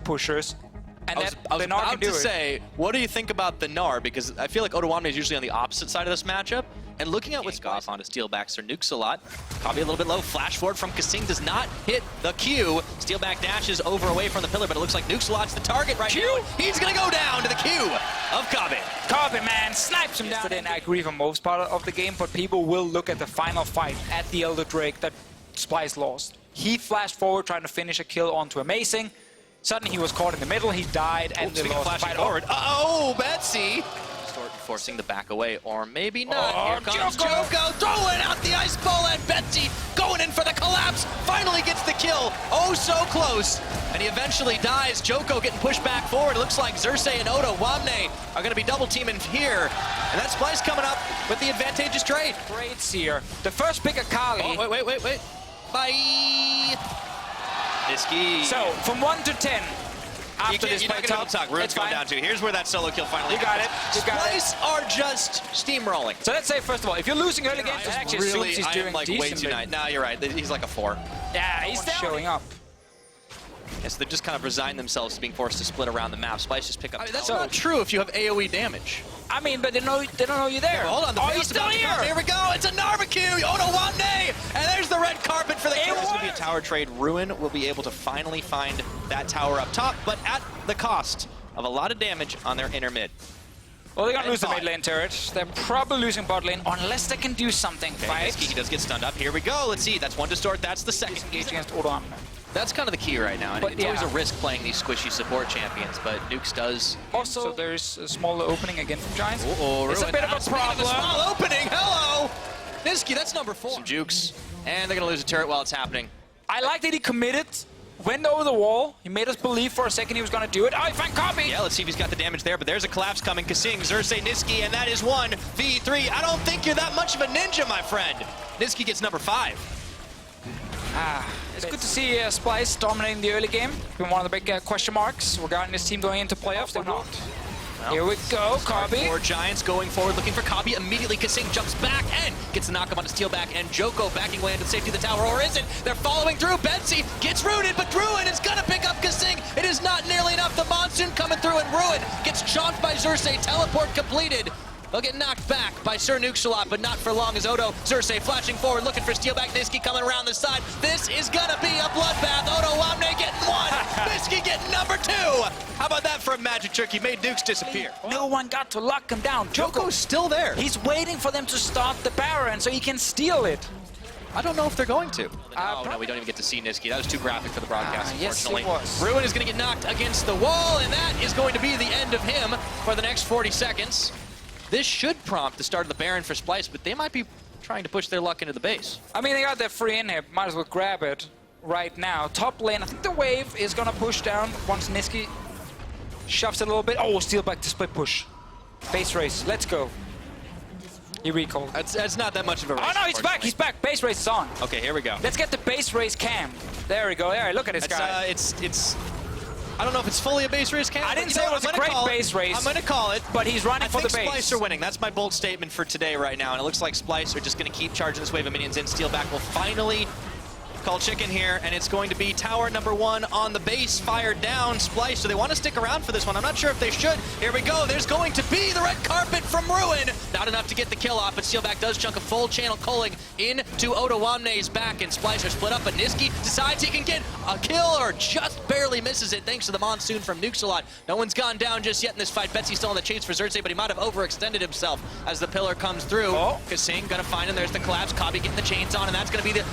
pushers. And I was about to say, what do you think about the Gnar? Because I feel like Odoamne is usually on the opposite side of this matchup. And looking at what's off onto Steelback, Sir nukes a lot. Kabi a little bit low. Flash forward from Kasing does not hit the Q. Steelback dashes over away from the pillar, but it looks like nukes a lot's the target right now. He's going to go down to the Q of Kabi. Kabi, man, snipes him down. I agree for most part of the game, but people will look at the final fight at the Elder Drake that Splice lost. He flashed forward trying to finish a kill onto Amazing. Suddenly he was caught in the middle, he died, and they lost the fight forward. Uh-oh, Betsy! Forcing the back away, or maybe not. Here comes Joko, throwing out the ice ball, and Betsy going in for the collapse. Finally gets the kill. Oh, so close. And he eventually dies. Joko getting pushed back forward. It looks like Xerxes and Odoamne are going to be double teaming here. And that Splice coming up with the advantageous trade. Trades here. The first pick Akali. Oh, wait. Bye. Niski. So, from 1 to 10. After this play talk, Ruin's going down to. Here's where that solo kill finally happens. You got it. Splice are just steamrolling. So let's say, first of all, if you're losing early games, it actually really, he's doing like way too nice. No, you're right. He's like a 4. Yeah, he's showing up. Yes, they're just kind of resigned themselves to being forced to split around the map. Splice just pick up. That's not true if you have AoE damage. I mean, but they don't know you're there. Yeah, hold on, he's still here. Here we go. It's a Narvacue. Odoamne, and there's the red carpet for the kill. There's going to be a tower trade. Ruin will be able to finally find that tower up top, but at the cost of a lot of damage on their inner mid. Well, they're going to lose the mid lane turret. They're probably losing bot lane unless they can do something. Okay, he does get stunned up. Here we go. Let's see. That's one distort. That's the second. Engage against Odoamne. That's kind of the key right now. And it's always a risk playing these squishy support champions, but Nukes does. Also, so there's a small opening again from Giants. It's a bit of a problem. Small opening. Hello, Niski. That's number 4. Some jukes, and they're gonna lose a turret while it's happening. I like that he committed, went over the wall. He made us believe for a second he was gonna do it. Oh, he found Kabi. Yeah, let's see if he's got the damage there. But there's a collapse coming. Kasing, Xerxes, Niski, and that is 1v3. I don't think you're that much of a ninja, my friend. Niski gets number 5. It's good to see Splice dominating the early game. Been one of the big question marks regarding this team going into playoffs or not. Well, here we go, Kabi. 4 Giants going forward, looking for Kabi. Immediately, Kasing jumps back and gets the knock up on his Steelback, and Joko backing away into the safety of the tower, or is it? They're following through. Betsy gets rooted, but Ruin is gonna pick up Kasing. It is not nearly enough. The Monsoon coming through, and Ruin gets chomped by Xerxes. Teleport completed. They'll get knocked back by Sir Nukesalot, but not for long as Odo. Xerxes flashing forward, looking for Steelback. Niski coming around the side. This is gonna be a bloodbath. Odoamne getting 1. Niski getting number 2. How about that for a magic trick? He made Dukes disappear. No one got to lock him down. Joko's still there. He's waiting for them to start the Baron so he can steal it. I don't know if they're going to. No, we don't even get to see Niski. That was too graphic for the broadcast, unfortunately. Yes, it was. Ruin is going to get knocked against the wall, and that is going to be the end of him for the next 40 seconds. This should prompt the start of the Baron for Splice, but they might be trying to push their luck into the base. I mean, they got their free inhib. Might as well grab it right now. Top lane, I think the wave is going to push down once Niski shoves it a little bit. Oh, Steelback to split push. Base race, let's go. He recalled. That's not that much of a race. Oh no, he's back, he's back. Base race is on. Okay, here we go. Let's get the base race cam. There we go. There, look at this guy. It's I don't know if it's fully a base race cam. I didn't say it was a great base race. I'm going to call it. But he's running for the base. I think Splice are winning. That's my bold statement for today right now. And it looks like Splice are just going to keep charging this wave of minions in. Steelback will finally call chicken here, and it's going to be tower number 1 on the base, fired down. Splice, so they want to stick around for this one. I'm not sure if they should. Here we go. There's going to be the red carpet from Ruin. Not enough to get the kill off, but Steelback does chunk a full channel culling into Odoamne's back, and Splice are split up, but Niski decides he can get a kill, or just barely misses it thanks to the Monsoon from Nukesalot. No one's gone down just yet in this fight. Betsy's still on the chase for Xerxes, but he might have overextended himself as the pillar comes through. Kasing gonna find him. There's the collapse. Kabi getting the chains on, and that's gonna be the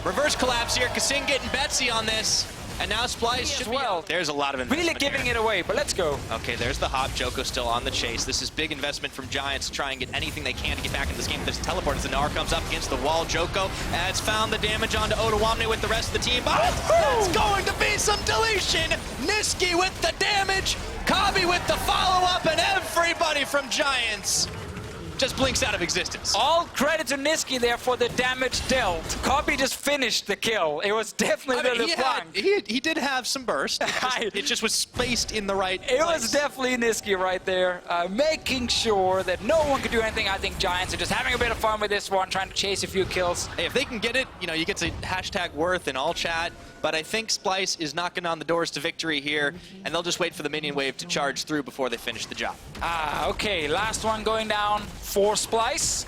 reverse collapse here. Kasing getting Betsy on this. And now Splice should be out. There's a lot of investment really giving it away, but let's go. Okay, there's the hop. Joko still on the chase. This is big investment from Giants to try and get anything they can to get back in this game. There's a teleport as the Gnar comes up against the wall. Joko has found the damage onto Odoamne with the rest of the team. It's going to be some deletion. Niski with the damage. Kabi with the follow-up, and everybody from Giants just blinks out of existence. All credit to Niski there for the damage dealt. Copy just finished the kill. It was definitely he did have some burst. It just was spaced in the right place. It was definitely Niski right there, making sure that no one could do anything. I think Giants are just having a bit of fun with this one, trying to chase a few kills. Hey, if they can get it, you know, you get to hashtag worth in all chat. But I think Splice is knocking on the doors to victory here, and they'll just wait for the minion wave to charge through before they finish the job. Okay, last one going down for Splice.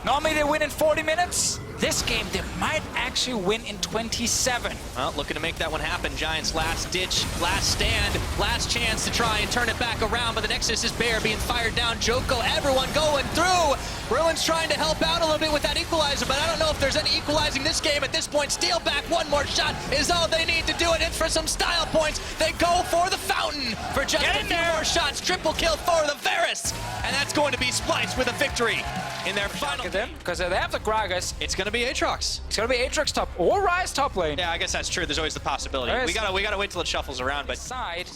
Normally they win in 40 minutes. This game, they might actually win in 27. Well, looking to make that one happen. Giants last ditch, last stand, last chance to try and turn it back around, but the Nexus is bare, being fired down. Joko, everyone going through. Ruin's trying to help out a little bit with that equalizer, but I don't know if there's any equalizing this game at this point. Steal back, one more shot is all they need to do it. It's for some style points. They go for the fountain for just a few more shots. Triple kill for the Varus, and that's going to be Splice with a victory in their final. Because they have the Gragas. It's going to be Aatrox. It's going to be Aatrox top or Ryze top lane. Yeah, I guess that's true. There's always the possibility. We gotta wait till it shuffles around, but side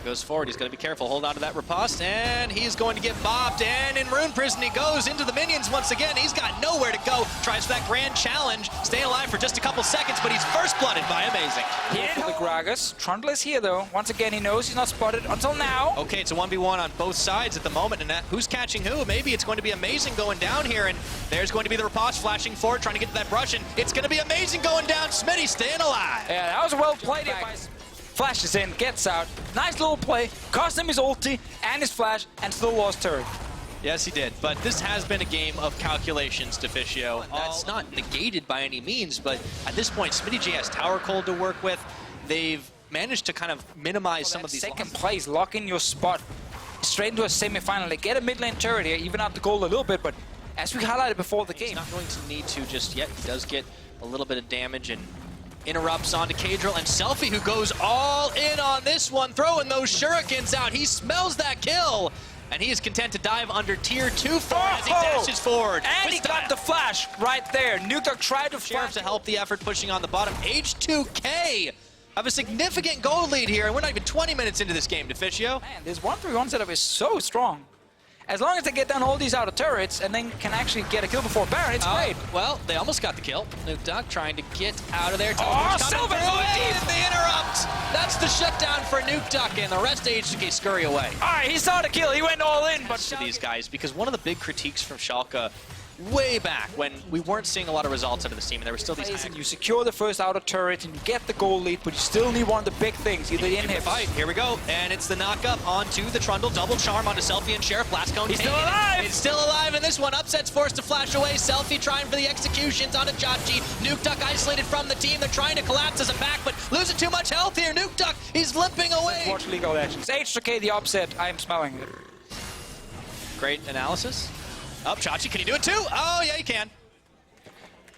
goes forward. He's going to be careful. Hold on to that riposte, and he's going to get bobbed. And in Rune Prison, he goes into the minions once again. He's got nowhere to go. Tries for that grand challenge. Staying alive for just a couple seconds, but he's first blooded by Amazing. Here for the Gragas. Trundle is here, though. Once again, he knows he's not spotted until now. Okay, it's a 1v1 on both sides at the moment, and who's catching who? Maybe it's going to be Amazing going down here, and there's going to be the riposte flashing forward, trying to get to that brush, and it's going to be Amazing going down. Smitty staying alive. Yeah, that was well played. Flashes in, gets out. Nice little play. Cost him his ulti and his flash, and still lost turret. Yes, he did. But this has been a game of calculations, Deficio. That's not negated by any means, but at this point, Smitty J has Tower Cold to work with. They've managed to kind of minimize some of these second place, lock in your spot straight into a semi-final. They get a mid lane turret here, even out the goal a little bit, but as we highlighted before the game, he's not going to need to just yet. He does get a little bit of damage and interrupts onto Kadril, and Selfie, who goes all in on this one, throwing those shurikens out. He smells that kill, and he is content to dive under tier 2 for it as he dashes forward. And he got the flash right there. Nukeduck tried to flash to help the effort pushing on the bottom. H2K have a significant gold lead here, and we're not even 20 minutes into this game, Deficio. Man, this 1-3-1 setup is so strong. As long as they get down all these outer turrets and then can actually get a kill before Baron, it's great. Well, they almost got the kill. Nukeduck trying to get out of there. Silver! The interrupt! That's the shutdown for Nukeduck, and the rest of H2K scurry away. All right, he saw the kill. He went all in. But to these guys, because one of the big critiques from Schalke way back when we weren't seeing a lot of results out of this team, and there were still these you secure the first outer turret and you get the goal lead, but you still need one of the big things, either the inhib. Fight. Here we go, and it's the knock-up onto the Trundle, double charm onto Selfie and Sheriff. Blast Cone. He's still alive! It's still alive, and this one Upset's forced to flash away. Selfie trying for the executions onto Chachi. Nukeduck isolated from the team. They're trying to collapse as a back, but losing too much health here. Nukeduck, he's limping away. Watch legal actions. H2K the Upset. I am smelling it. Great analysis. Up, Chachi, can you do it too? Oh, yeah, you can.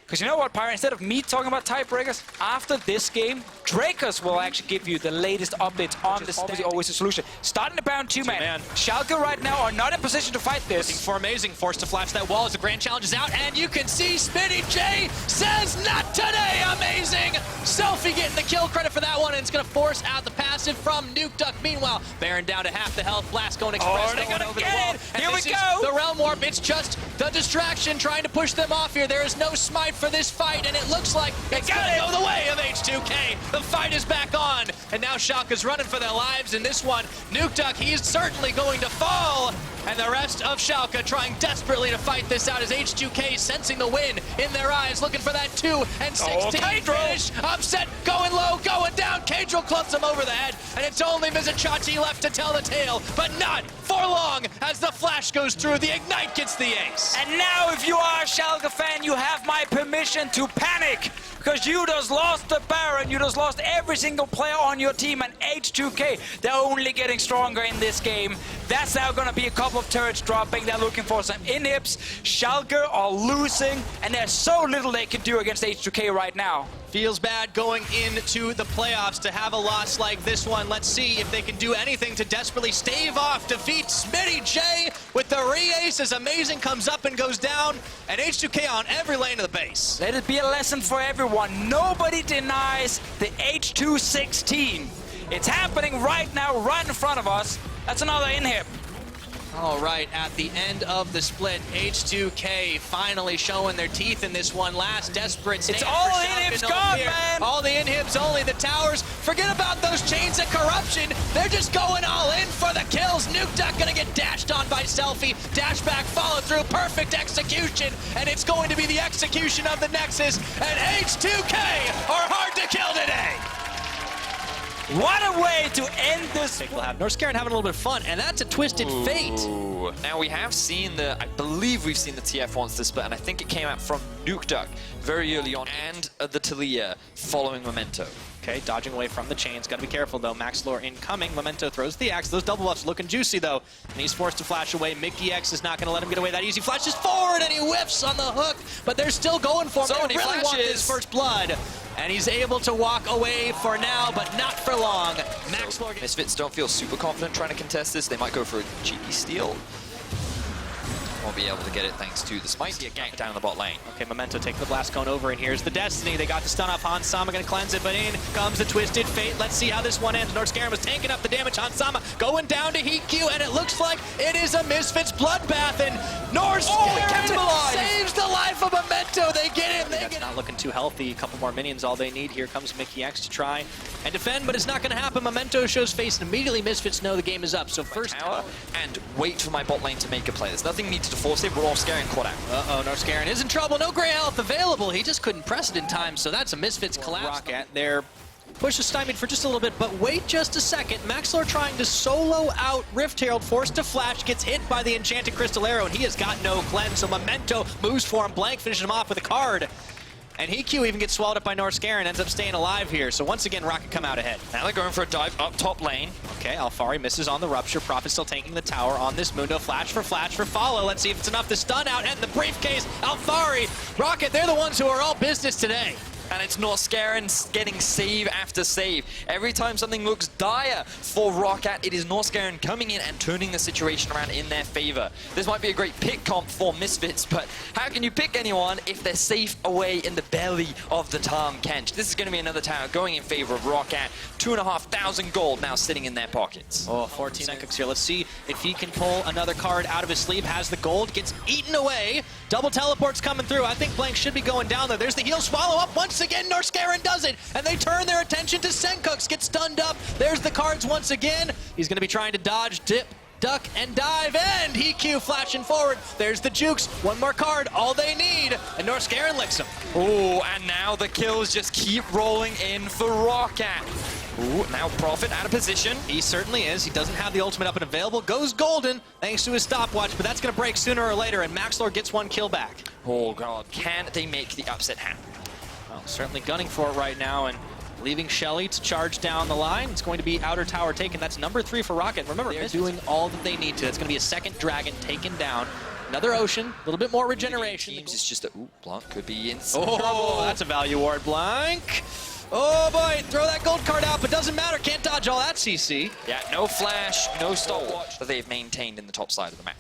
Because you know what, Pyre? Instead of me talking about tiebreakers, after this game, Drakers will actually give you the latest updates on this. Obviously, always a solution. Starting the Baron 2-man. Schalke right now are not in position to fight this. Looking for Amazing, forced to flash that wall as the grand challenge is out, and you can see Smitty J says, not today, Amazing! Selfie getting the kill credit for that one, and it's going to force out the passive from Nukeduck. Meanwhile, Baron down to half the health. Blast Cone Express going over the wall. Here we go! The Realm Warp, it's just the distraction trying to push them off here. There is no smite for this fight, and it looks like it's going to go the way of H2K. The fight is back on, and now Schalke's running for their lives in this one. Nukeduck, he's certainly going to fall, and the rest of Schalke trying desperately to fight this out as H2K sensing the win in their eyes, looking for that 2 and 16 finish. Upset, going low, going down. Kadril clubs him over the head, and it's only Mizachachi left to tell the tale, but not for long as the flash goes through. The Ignite gets the ace. And now, if you are a Schalke fan, you have my permission to panic, because you just lost the Baron, you just lost every single player on your team, and H2K, they're only getting stronger in this game. That's now going to be a couple of turrets dropping. They're looking for some inhibs. Schalke are losing, and there's so little they can do against H2K right now. Feels bad going into the playoffs to have a loss like this one. Let's see if they can do anything to desperately stave off defeat. Smitty J with the re-ace as Amazing comes up and goes down, and H2K on every lane of the base. Let it be a lesson for everyone. Nobody denies the H216. It's happening right now, right in front of us. That's another inhib. All right, at the end of the split, H2K finally showing their teeth in this one. Last desperate stand. It's all for Schalke, inhibs no gone, fear. man! All the inhibs only, the towers. Forget about those chains of corruption. They're just going all in for the kills. Nuke Duck gonna get dashed on by Selfie. Dash back, follow through, perfect execution. And it's going to be the execution of the Nexus. And H2K are hard to kill today. What a way to end this. We'll have Norskaren having a little bit of fun, and that's a twisted fate. Ooh. Now we have seen I believe we've seen the TF once this split, and I think it came out from Nuke Duck very early on, and the Talia following Memento. Okay, dodging away from the chains. Gotta be careful though. Maxlore incoming. Memento throws the axe. Those double buffs looking juicy though. And he's forced to flash away. Mickey X is not gonna let him get away that easy. Flashes forward and he whiffs on the hook, but they're still going for him. So they really want this first blood. And he's able to walk away for now, but not for long. Maxlore. Misfits don't feel super confident trying to contest this. They might go for a cheeky steal. Won't be able to get it thanks to the Smite. See a gank down in the bot lane. Okay, Memento taking the blast cone over, and here's the Destiny. They got the stun off Hansama, gonna cleanse it, but in comes the Twisted Fate. Let's see how this one ends. Norskaren was tanking up the damage. Hansama going down to Heat Q, and it looks like it is a Misfits bloodbath, and Norskaren saves the life of Memento. They get him. That's not looking too healthy. A couple more minions, all they need. Here comes Mickey X to try and defend, but it's not gonna happen. Memento shows face, and immediately Misfits know the game is up. So first tower, and wait for my bot lane to make a play. There's nothing needed to force it. We're all Norskaren caught out. Uh-oh, Norskaren is in trouble. No gray health available. He just couldn't press it in time, so that's a Misfits collapse. Roccat there. Push is stymied for just a little bit, but wait just a second. Maxlore trying to solo out Rift Herald, forced to flash, gets hit by the Enchanted Crystal Arrow, and he has got no cleanse, so Memento moves for him. Blank finishes him off with a card. And Heat-Q even gets swallowed up by Norskaren, ends up staying alive here. So once again, Roccat come out ahead. Now they're going for a dive up top lane. Okay, Alfari misses on the Rupture. Prophet still tanking the tower on this Mundo. Flash for follow. Let's see if it's enough to stun out. And the briefcase, Alfari, Roccat, they're the ones who are all business today. And it's Norskaren getting save after save. Every time something looks dire for Roccat, it is Norskaren coming in and turning the situation around in their favor. This might be a great pick comp for Misfits, but how can you pick anyone if they're safe away in the belly of the Tahm Kench? This is going to be another tower going in favor of Roccat. 2,500 gold now sitting in their pockets. Oh, 14 seconds here. Let's see if he can pull another card out of his sleeve. Has the gold, gets eaten away. Double teleports coming through. I think Blank should be going down there. There's the heal swallow up once again. Norskaren does it, and they turn their attention to Senkux. Gets stunned up. There's the cards once again. He's going to be trying to dodge, dip, duck, and dive, and Heat-Q flashing forward. There's the jukes. One more card, all they need, and Norskaren licks him. Oh, and now the kills just keep rolling in for Roccat. Ooh, now Prophet out of position. He certainly is. He doesn't have the ultimate up and available. Goes golden thanks to his stopwatch, but that's going to break sooner or later, and Maxlore gets one kill back. Oh, God. Can they make the upset happen? Well, certainly gunning for it right now, and leaving Shelly to charge down the line. It's going to be outer tower taken. That's number 3 for Roccat. Remember, they're doing all that they need to. It's going to be a second dragon taken down. Another Ocean, a little bit more regeneration. Teams is just a... Ooh, Blanc could be in some trouble. That's a value ward, Blanc. Oh boy, throw that gold card out, but doesn't matter. Can't dodge all that CC. Yeah, no flash, no stopwatch that they've maintained in the top side of the map.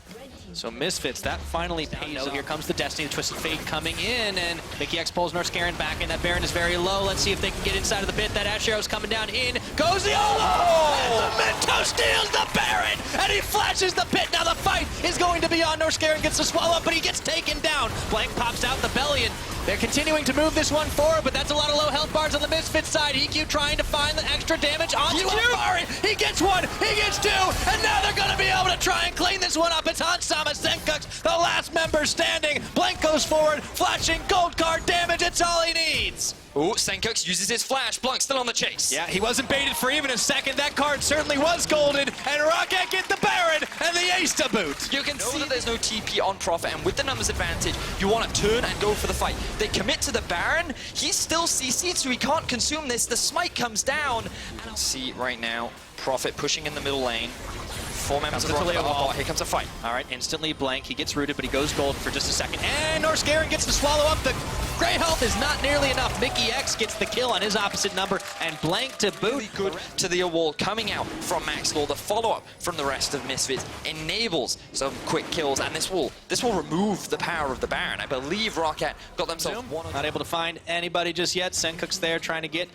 So Misfits, that finally pays off. Here comes the Destiny, the Twisted Fate coming in, and Mickey X pulls Norskaren back, and that Baron is very low. Let's see if they can get inside of the pit. That Ash Arrow's coming down in. Goes the Olo! And the Memento steals the Baron, and he flashes the pit. Now the fight is going to be on. Norskaren gets the swallow up, but he gets taken down. Blank pops out the belly, and they're continuing to move this one forward, but that's a lot of low health bars on the Misfits side. EQ trying to find the extra damage onto Alfari. He gets one, he gets two, and now they're going to be able to try and clean this one up. It's Hansama Senkux, the last member standing. Blank goes forward, flashing gold card damage. It's all he needs. Ooh, Senkux uses his flash. Blanc still on the chase. Yeah, he wasn't baited for even a second. That card certainly was golden, and Roccat get the Baron and the ace to boot. You can see that there's no TP on Prophet, and with the numbers advantage, you want to turn and go for the fight. They commit to the Baron. He's still CC'd, so he can't consume this. The smite comes down. And see right now, Prophet pushing in the middle lane. 4 members of the bot. Here comes a fight. All right, instantly Blank. He gets rooted, but he goes golden for just a second. And Norskaren gets to swallow up. The gray health is not nearly enough. Mickey X gets the kill on his opposite number, and Blank to boot. Really good to the wall coming out from Maxlore. The follow-up from the rest of Misfits enables some quick kills, and this will remove the power of the Baron. I believe Roccat got themselves one. Not able to find anybody just yet. Senkuk's there trying to get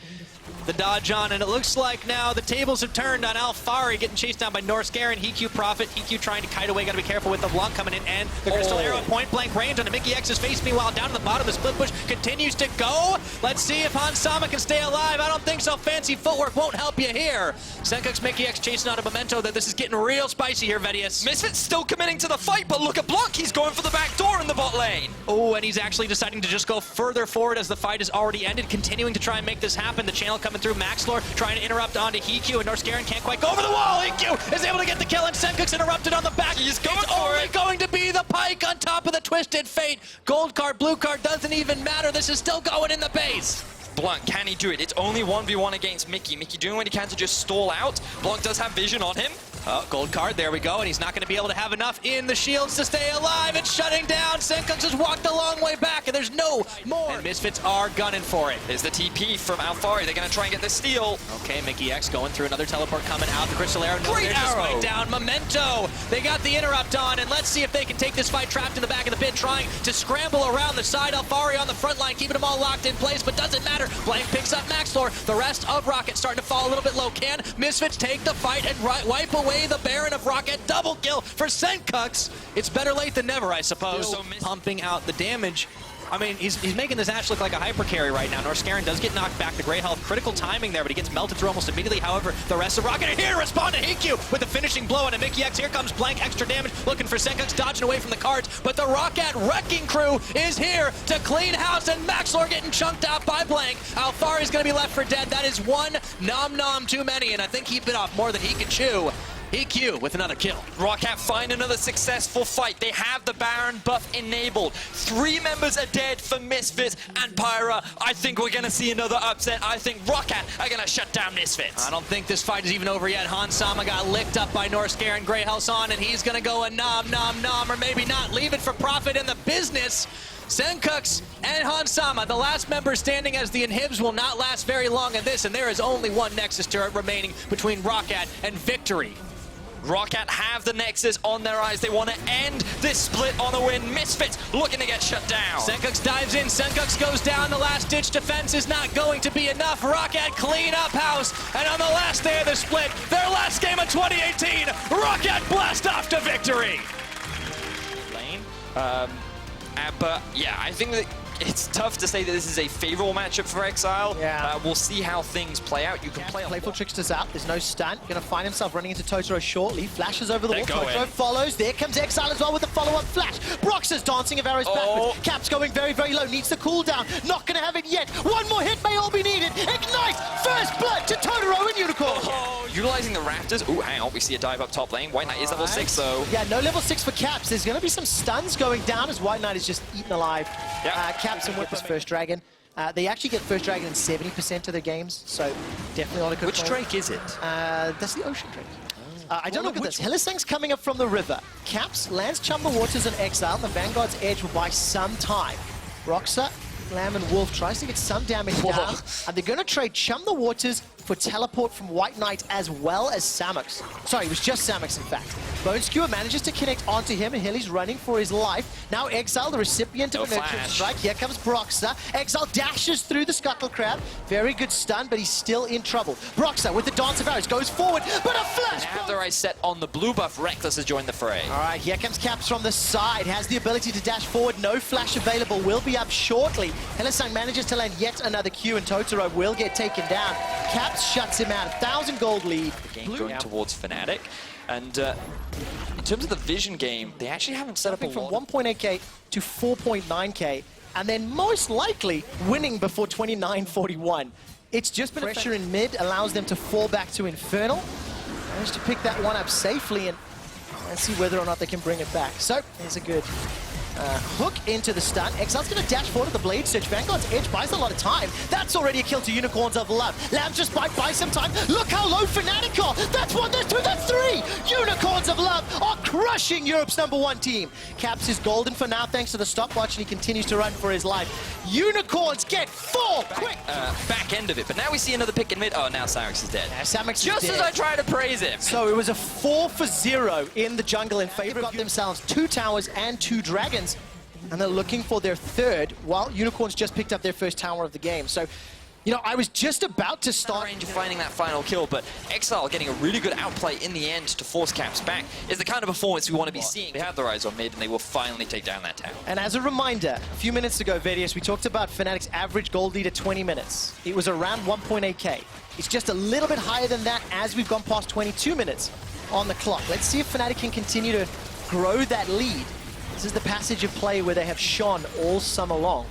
the dodge on, and it looks like now the tables have turned on Alfari getting chased down by Norskeren. Hikyu Prophet. Hikyu trying to kite away. Got to be careful with the Blanc coming in, and the Crystal Arrow at point blank range on the Mickey X's face. Meanwhile, down to the bottom, the split push continues to go. Let's see if Hansama can stay alive. I don't think so. Fancy footwork won't help you here. Senkuk's Mickey X chasing out a memento that this is getting real spicy here, Vedius. Misfits still committing to the fight, but look at Blanc. He's going for the back door in the bot lane. Oh, and he's actually deciding to just go further forward as the fight has already ended, continuing to try and make this happen. The channel coming through, Maxlor trying to interrupt onto Hikyu, and Norskeren can't quite go over the wall. Hikyu is able to get the kill, and Senkuk's interrupted on the back. He's going it's for only it. going to be the Pike on top of the Twisted Fate. Gold card, blue card, doesn't even matter. This is still going in the base. Blanc, can he do it? It's only 1v1 against Mickey. Mickey doing what he can to just stall out. Blanc does have vision on him. Oh, gold card, there we go, and he's not going to be able to have enough in the shields to stay alive. It's shutting down. Senkuk just walked a long way back, and there's no more. And Misfits are gunning for it. There's the TP from Alfari. They're going to try and get the steal. Okay, Mickey X going through another teleport coming out. The Crystal Arrow. No, Great just arrow. right down. Memento. They got the interrupt on, and let's see if they can take this fight trapped in the back of the pit, trying to scramble around the side. Alfari on the front line, keeping them all locked in place, but doesn't matter. Blank picks up Maxlor. The rest of Roccat starting to fall a little bit low. Can Misfits take the fight and wipe away the Baron of Roccat? Double kill for Senkuk's. It's better late than never, I suppose. Still Pumping out the damage. I mean, he's making this Ashe look like a hyper carry right now. Norskeren does get knocked back. The Grey Health, critical timing there, but he gets melted through almost immediately. However, the rest of Roccat are here to respond to Hikyu with the finishing blow on a Mickey X. Here comes Blank, extra damage, looking for Senkuk's, dodging away from the cards, but the Roccat wrecking crew is here to clean house, and Maxlor getting chunked out by Blank. Alfari's gonna be left for dead. That is one nom too many, and I think he bit off more than he can chew. EQ with another kill. Roccat find another successful fight. They have the Baron buff enabled. 3 members are dead for Misfits and Pyra. I think we're going to see another upset. I think Roccat are going to shut down Misfits. I don't think this fight is even over yet. Hansama got licked up by Norskeren. Grey Health's on, and he's going to go a nom, or maybe not. Leave it for profit in the business. Senkuk's and Hansama, the last member standing as the inhibs, will not last very long in this, and there is only one Nexus turret remaining between Roccat and victory. Roccat have the Nexus on their eyes. They want to end this split on a win. Misfits looking to get shut down. Senkuk's dives in. Senkuk's goes down. The last-ditch defense is not going to be enough. Roccat clean up house. And on the last day of the split, their last game of 2018, Roccat blast off to victory. Lane. But yeah, I think that it's tough to say that this is a favorable matchup for Exile. Yeah. We'll see how things play out. You can play Playful Trickster's out. There's no stun. Gonna find himself running into Totoro shortly. Flashes over the wall. They're going. Totoro follows. There comes Exile as well with the follow-up flash. Brox's dancing of arrows backwards. Cap's going very low. Needs the cooldown. Not gonna have it yet. One more hit may all be needed. Ignite! First blood to Totoro and Unicorn. Utilizing the Raptors. Ooh, hang on. We see a dive up top lane. White Knight is level 6 though. Yeah, no level 6 for Caps. There's gonna be some stuns going down as White Knight is just eaten alive. Yeah. Caps and with this first dragon. They actually get first dragon in 70% of their games, so definitely not a good Which call. Drake is it? That's the Ocean Drake. I don't look at this. Hylissang's coming up from the river. Caps lands Chumber Waters in Exile. The Vanguard's Edge will buy some time. Roxa, Lamb, and Wolf tries to get some damage down, and they're going to trade Chum the Waters for teleport from White Knight as well as Samux. Sorry, it was just Samux, in fact. Bone Skewer manages to connect onto him, and Hilly's running for his life. Now Exile, the recipient of an Nurturing Strike. Here comes Broxa. Exile dashes through the Scuttle Crab. Very good stun, but he's still in trouble. Broxa with the Dance of Arrows goes forward, but a flash! They have their eyes set on the blue buff. Reckless has joined the fray. All right, here comes Caps from the side. Has the ability to dash forward. No flash available. Will be up shortly. Hylissang manages to land yet another Q, and Totoro will get taken down. Caps shuts him out. 1,000 gold lead. The game going towards Fnatic. And in terms of the vision game, they actually haven't set up a From lot. 1.8k to 4.9k, and then most likely winning before 29.41. It's just been pressure in mid, allows them to fall back to Infernal. Managed to pick that one up safely, and let's see whether or not they can bring it back. So, there's a good hook into the stun. Exile's going to dash forward to the Blade Search. Vanguard's Edge buys a lot of time. That's already a kill to Unicorns of Love. Lamb just buy some time. Look how low Fnatic are. That's 1, that's 2, that's 3. Unicorns of Love are crushing Europe's #1 team. Caps is golden for now thanks to the stopwatch, and he continues to run for his life. Unicorns get 4 quick. Back end of it, but now we see another pick in mid. Oh, now Samux is dead. Yeah, Samux is Just dead. as I try to praise him. So it was a 4-for-0 in the jungle in favor of themselves. 2 towers and 2 dragons. And they're looking for their third, while Unicorns just picked up their first tower of the game. So You know, I was just about to start... range of finding that final kill, but Exile getting a really good outplay in the end to force Caps back is the kind of performance we want to be seeing. They have the rise on mid, and they will finally take down that tower. And as a reminder, a few minutes ago, Vedius, we talked about Fnatic's average gold lead at 20 minutes. It was around 1.8k. It's just a little bit higher than that as we've gone past 22 minutes on the clock. Let's see if Fnatic can continue to grow that lead. This is the passage of play where they have shone all summer long.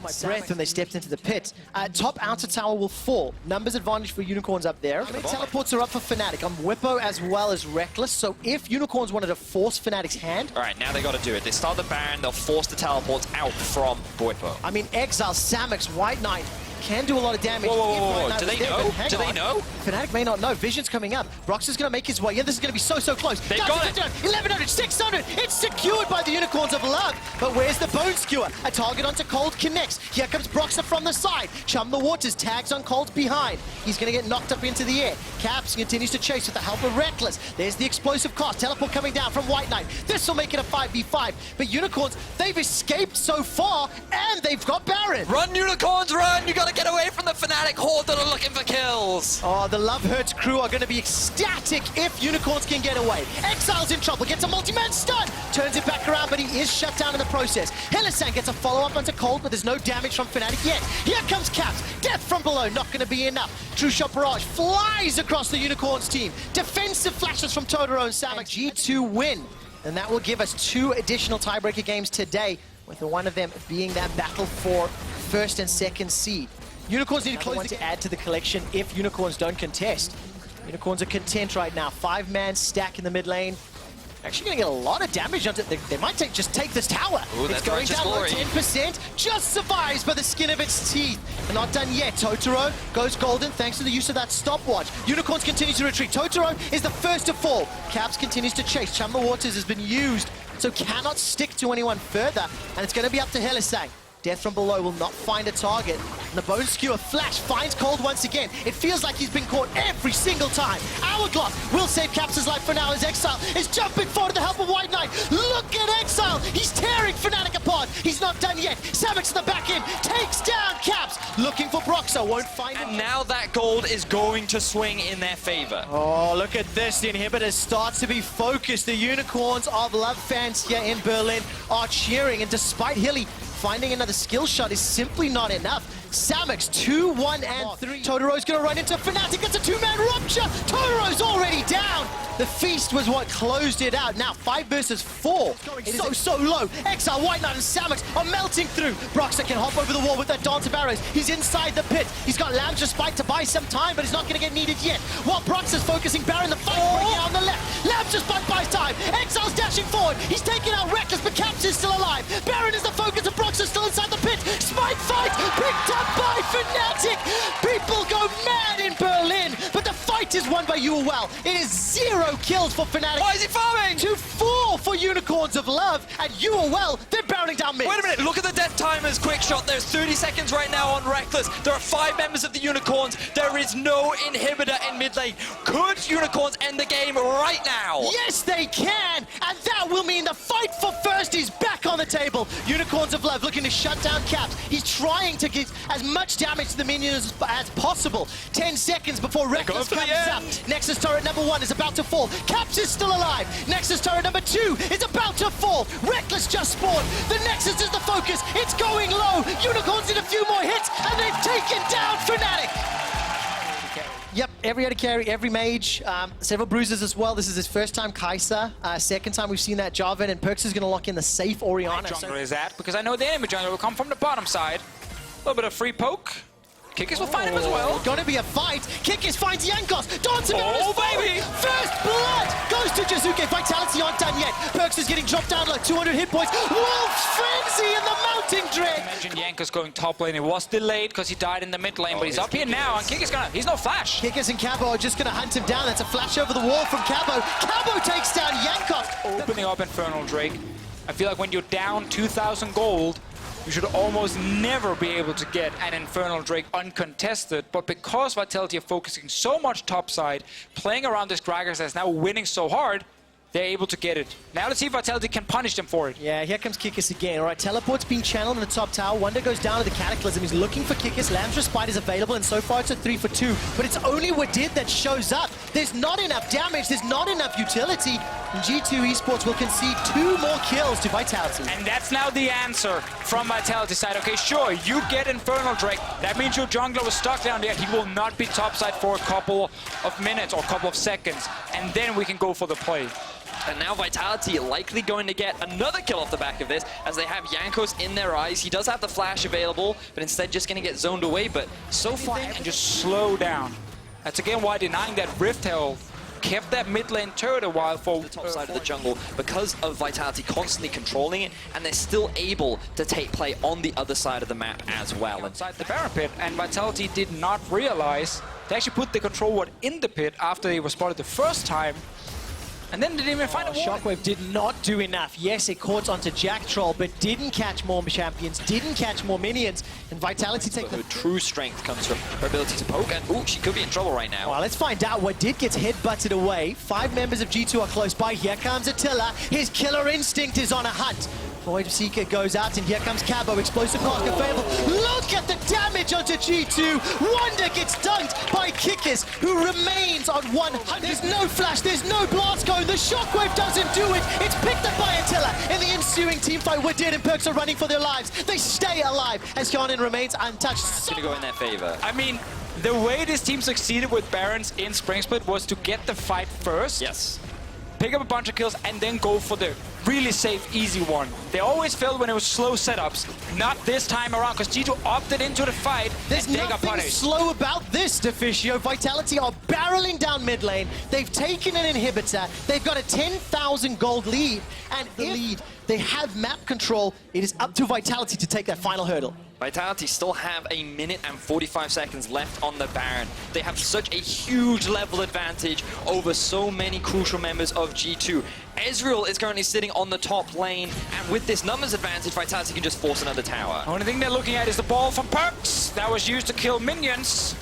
My breath when they stepped into the pit. Top outer tower will fall. Numbers advantage for Unicorns up there. Teleports are up for Fnatic. On Whippo as well as Reckless. So if Unicorns wanted to force Fnatic's hand... All right, now they got to do it. They start the Baron, they'll force the teleports out from Whippo. I mean, Exile, Samix, White Knight can do a lot of damage. Whoa. Do they know? Do they know? Fnatic may not know. Vision's coming up. Brox is going to make his way. Yeah, this is going to be so close. They got it. 1100, 600. It's secured by the Unicorns of Love. But where's the Bone Skewer? A target onto Cold connects. Here comes Broxer from the side. Chum the Waters tags on Cold's behind. He's going to get knocked up into the air. Caps continues to chase with the help of Reckless. There's the explosive cost. Teleport coming down from White Knight. This will make it a 5v5. But Unicorns, they've escaped so far, and they've got Baron. Run, Unicorns, run! You got to get away from the Fnatic horde that are looking for kills. Oh, the Love Hurts crew are going to be ecstatic if Unicorns can get away. Exile's in trouble, gets a multi-man stun, turns it back around, but he is shut down in the process. Helisan gets a follow-up onto Cold, but there's no damage from Fnatic yet. Here comes Caps, death from below, not going to be enough. True Shot Barrage flies across the Unicorns team. Defensive flashes from Totoro and Samak. G2 win, and that will give us 2 additional tiebreaker games today, with one of them being that battle for first and second seed. Unicorns need to close to add to the collection if Unicorns don't contest. Unicorns are content right now. 5-man stack in the mid lane. Actually going to get a lot of damage onto it. They might just take this tower. Ooh, it's going down low, 10%. Just survives by the skin of its teeth. And not done yet. Totoro goes golden thanks to the use of that stopwatch. Unicorns continue to retreat. Totoro is the first to fall. Caps continues to chase. Chum the Waters has been used, so cannot stick to anyone further. And it's going to be up to Helisang. Death from below will not find a target. And the Bone Skewer flash finds Cold once again. It feels like he's been caught every single time. Hourglass will save Caps' life for now as Exile is jumping forward to the help of White Knight. Look at Exile. He's tearing Fnatic apart. He's not done yet. Samix in the back end takes down Caps. Looking for Broxer. Won't find him. And now that gold is going to swing in their favor. Oh, look at this. The inhibitor starts to be focused. The Unicorns of Love fans here in Berlin are cheering. And despite Hilly finding another skill shot is simply not enough. Samix 2, 1, and 3. Totoro's gonna run into Fnatic. It's a 2-man rupture. Totoro's already down. The feast was what closed it out. Now 5 versus 4. It is so low. Exile, White Knight, and Samix are melting through. Broxer can hop over the wall with that dance of arrows. He's inside the pit. He's got Lamb's Respite to buy some time, but he's not gonna get needed yet. While Broxer's focusing Baron, the fight breaking out on the left. Lamb's Respite buys time. Exile's dashing forward. He's taking out Reckless, but Caps is still alive. Baron is the focus, and Broxer's still inside the pit. Spike fight picked up by Fnatic. People go mad in Berlin, but the fight is won by UOL. It is 0 kills for Fnatic. Why is he farming? 2-4 for Unicorns of Love, and UOL, they're barreling down mid. Wait a minute, look at the death timers. Quick shot, there's 30 seconds right now on Reckless. There are 5 members of the Unicorns. There is no inhibitor in mid lane. Could Unicorns end the game right now? Yes, they can, and that will mean the fight for first is back on the table. Unicorns of Love looking to shut down Caps. He's trying to get as much damage to the minions as possible. 10 seconds before Reckless comes up. Nexus turret number 1 is about to fall. Caps is still alive. Nexus turret number 2 is about to fall. Reckless just spawned. The Nexus is the focus. It's going low. Unicorns need a few more hits, and they've taken down Fnatic. Yep, every other carry, every mage, several bruises as well. This is his first time Kai'Sa. Second time we've seen that Jarvan, and Perks is going to lock in the safe Orianna. Jungler is that, because I know the enemy jungler will come from the bottom side. A little bit of free poke. Kikis will find him as well. Gonna be a fight. Kikis finds Yankos. Dancing oh, baby! First blood goes to Jizuke. Vitality aren't done yet. Perks is getting dropped down like 200 hit points. Wolf's Frenzy in the Mounting Drake. Imagine Yankos going top lane. It was delayed because he died in the mid lane, but he's up here now, and Kikis gonna, he's no flash. Kikis and Cabo are just gonna hunt him down. That's a flash over the wall from Cabo. Cabo takes down Yankos. Opening up Infernal Drake. I feel like when you're down 2,000 gold, you should almost never be able to get an Infernal Drake uncontested, but because Vitality are focusing so much topside, playing around this Gragas that's now winning so hard, they're able to get it. Now let's see if Vitality can punish them for it. Yeah, here comes Kikis again. All right, teleport's being channeled in the top tower. Wonder goes down to the Cataclysm. He's looking for Kikis. Lamb's Respite is available, and so far it's a 3 for 2. But it's only Wadid that shows up. There's not enough damage. There's not enough utility. And G2 Esports will concede 2 more kills to Vitality. And that's now the answer from Vitality side. Okay, sure, you get Infernal Drake. That means your jungler was stuck down there. He will not be topside for a couple of minutes or a couple of seconds. And then we can go for the play. And now Vitality likely going to get another kill off the back of this, as they have Jankos in their eyes. He does have the flash available, but instead just going to get zoned away. But so far, And just slow down. That's again why denying that Rift Herald kept that mid lane turret a while for the top side of the jungle, because of Vitality constantly controlling it, and they're still able to take play on the other side of the map as well. Inside the Baron pit, and Vitality did not realize they actually put the control ward in the pit after they were spotted the first time. And then they didn't even find a ward. Shockwave did not do enough. Yes, it caught onto Jack Troll, but didn't catch more champions, didn't catch more minions, and Vitality take Her true strength comes from her ability to poke, and ooh, she could be in trouble right now. Well, let's find out. What did gets headbutted away. 5 members of G2 are close by. Here comes Attila. His killer instinct is on a hunt. Void Seeker goes out, and here comes Cabo. Explosive mask available. Look at the damage onto G2. Wonder gets dunked by Kikis, who remains on 100. There's no flash, there's no blast going. The Shockwave doesn't do it. It's picked up by Attila. In the ensuing teamfight, Wadid and Perks are running for their lives. They stay alive as Yanin remains untouched. It's going to go in their favor. I mean, the way this team succeeded with Barons in Spring Split was to get the fight first. Yes. Pick up a bunch of kills and then go for the really safe, easy one. They always failed when it was slow setups. Not this time around, because G2 opted into the fight. There's and they got nothing punished. slow about this, Deficio. Vitality are barreling down mid lane. They've taken an inhibitor. They've got a 10,000 gold lead. And the lead, they have map control. It is up to Vitality to take that final hurdle. Vitality still have 1 minute and 45 seconds left on the Baron. They have such a huge level advantage over so many crucial members of G2. Ezreal is currently sitting on the top lane, and with this numbers advantage, Vitality can just force another tower. Only thing they're looking at is the ball from Perks that was used to kill minions.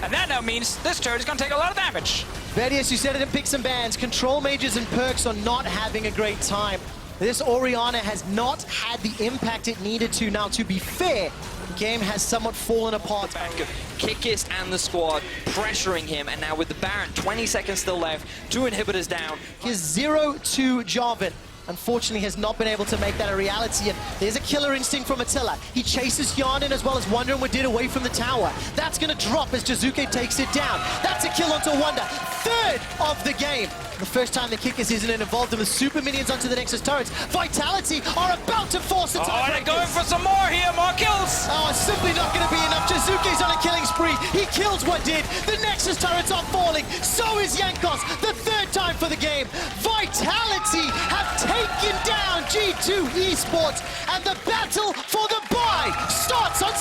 And that now means this turret is going to take a lot of damage. Vedius, you said it in Picks and Bans. Control Mages and Perks are not having a great time. This Orianna has not had the impact it needed to. Now, to be fair, the game has somewhat fallen apart. Back of Kikis and the squad pressuring him, and now with the Baron, 20 seconds still left, 2 inhibitors down. His 0-2 Jarvan, unfortunately, has not been able to make that a reality. And there's a killer instinct from Attila. He chases Yanin as well as Wonder and Wadid away from the tower. That's going to drop as Jizuke takes it down. That's a kill onto Wonder. 3rd of the game. The first time the Kikis isn't involved in the super minions onto the Nexus turrets. Vitality are about to force the Oh, they're going for some more here, more kills. Oh, it's simply not going to be enough. Jizuke's on a killing spree. He kills Wadid. The Nexus turrets are falling. So is Jankos. The 3rd time for the game. Vitality have taken down G2 Esports, and the battle for the bye starts on